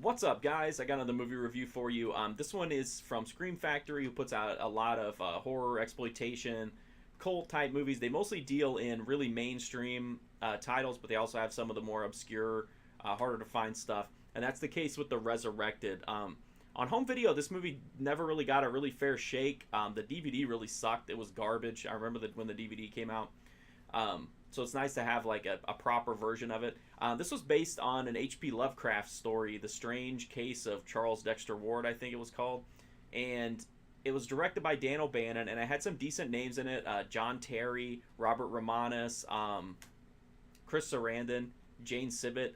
What's up, guys? I got another movie review for you. This one is from Scream Factory, who puts out a lot of horror, exploitation, cult type movies. They mostly deal in really mainstream titles, but they also have some of the more obscure, harder to find stuff. And that's the case with The Resurrected. On home video, this movie never really got a really fair shake. The DVD really sucked. It was garbage. I remember that when the DVD came out. So it's nice to have like a proper version of it. This was based on an H.P. Lovecraft story, The Strange Case of Charles Dexter Ward, I think it was called. And it was directed by Dan O'Bannon, and it had some decent names in it. John Terry, Robert Romanus, Chris Sarandon, Jane Sibbett.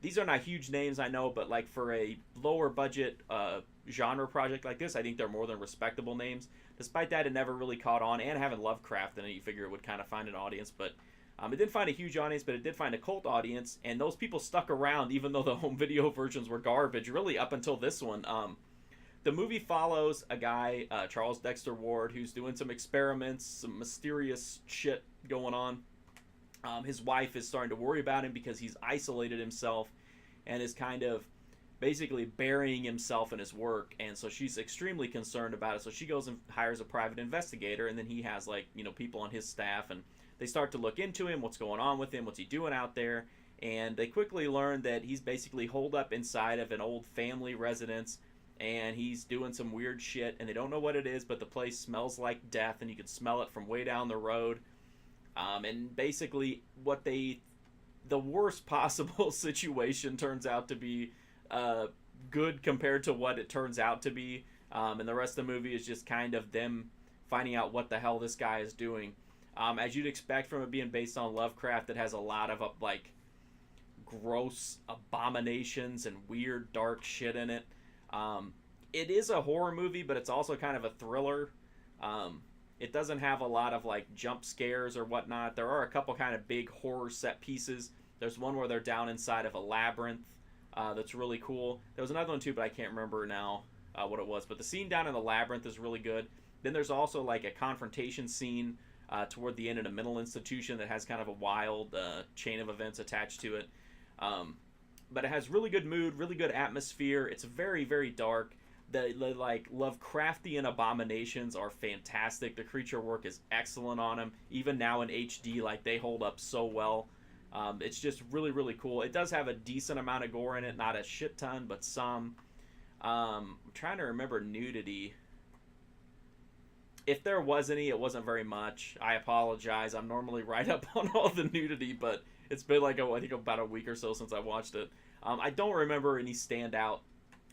These are not huge names, I know, but like for a lower budget genre project like this, I think they're more than respectable names. Despite that, it never really caught on, and having Lovecraft in it, you figure it would kind of find an audience, but it didn't find a huge audience, but it did find a cult audience, and those people stuck around even though the home video versions were garbage, really up until this one. The movie follows a guy, Charles Dexter Ward, who's doing some experiments, some mysterious shit going on. His wife is starting to worry about him because he's isolated himself and is kind of basically burying himself in his work, and so she's extremely concerned about it. So she goes and hires a private investigator, and then he has like people on his staff, and they start to look into him, what's going on with him, what's he doing out there, and they quickly learn that he's basically holed up inside of an old family residence, and he's doing some weird shit, and they don't know what it is, but the place smells like death, and you can smell it from way down the road. And basically the worst possible situation turns out to be good compared to what it turns out to be. And the rest of the movie is just kind of them finding out what the hell this guy is doing. As you'd expect from it being based on Lovecraft, it has a lot of like gross abominations and weird dark shit in it. It is a horror movie, but it's also kind of a thriller. It doesn't have a lot of like jump scares or whatnot. There are a couple kind of big horror set pieces. There's one where they're down inside of a labyrinth. That's really cool. There was another one too, but I can't remember now what it was. But the scene down in the labyrinth is really good. Then there's also like a confrontation scene toward the end in a mental institution that has kind of a wild chain of events attached to it. But it has really good mood, really good atmosphere. It's very, very dark. The like Lovecraftian abominations are fantastic. The creature work is excellent on them. Even now in HD, like they hold up so well. It's just really, really cool. It does have a decent amount of gore in it, not a shit ton, but some. I'm trying to remember nudity. If there was any, it wasn't very much. I apologize. I'm normally right up on all the nudity, but it's been like I think about a week or so since I watched it. I don't remember any standout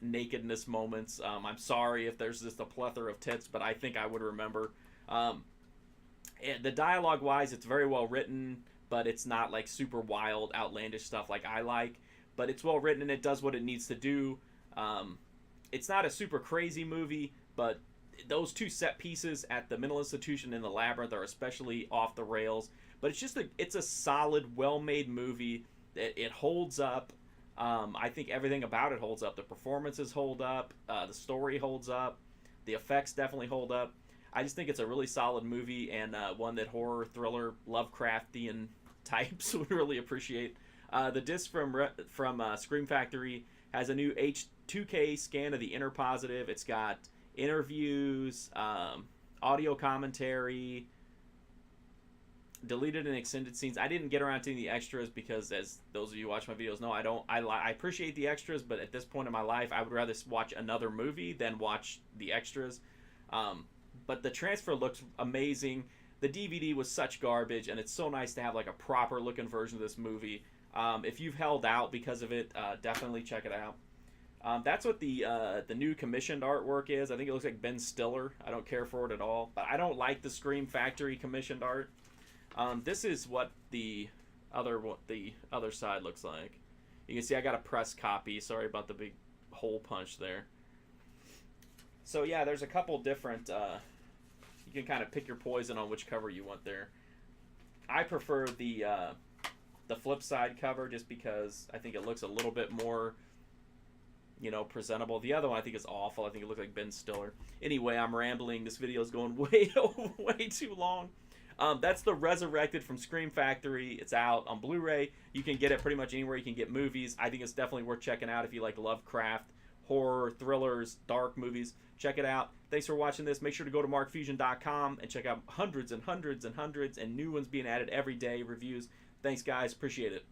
nakedness moments. I'm sorry if there's just a plethora of tits, but I think I would remember. The dialogue wise, it's very well written, but it's not like super wild, outlandish stuff like I like. But it's well written and it does what it needs to do. It's not a super crazy movie, but those two set pieces at the mental institution and the labyrinth are especially off the rails. But it's a solid, well-made movie. It holds up. I think everything about it holds up. The performances hold up. The story holds up. The effects definitely hold up. I just think it's a really solid movie, and one that horror, thriller, Lovecraftian types would really appreciate. The disc from Scream Factory has a new H2K scan of the inner positive. It's got interviews, audio commentary, deleted and extended scenes. I didn't get around to the extras because, as those of you who watch my videos know, I appreciate the extras, but at this point in my life, I would rather watch another movie than watch the extras. But the transfer looks amazing. The DVD was such garbage, and it's so nice to have like a proper looking version of this movie. If you've held out because of it, definitely check it out. That's what the new commissioned artwork is. I think it looks like Ben Stiller. I don't care for it at all, but I don't like the Scream Factory commissioned art. This is what the other side looks like. You can see I got a press copy. Sorry about the big hole punch there. So yeah, there's a couple different. You can kind of pick your poison on which cover you want there. I prefer the flip side cover just because I think it looks a little bit more, presentable. The other one I think is awful. I think it looks like Ben Stiller. Anyway, I'm rambling. This video is going way way too long. That's The Resurrected from Scream Factory. It's out on Blu-ray. You can get it pretty much anywhere you can get movies. I think it's definitely worth checking out if you like Lovecraft, horror, thrillers, dark movies. Check it out. Thanks for watching this. Make sure to go to markfusion.com and check out hundreds and hundreds and hundreds and new ones being added every day, reviews. Thanks, guys. Appreciate it.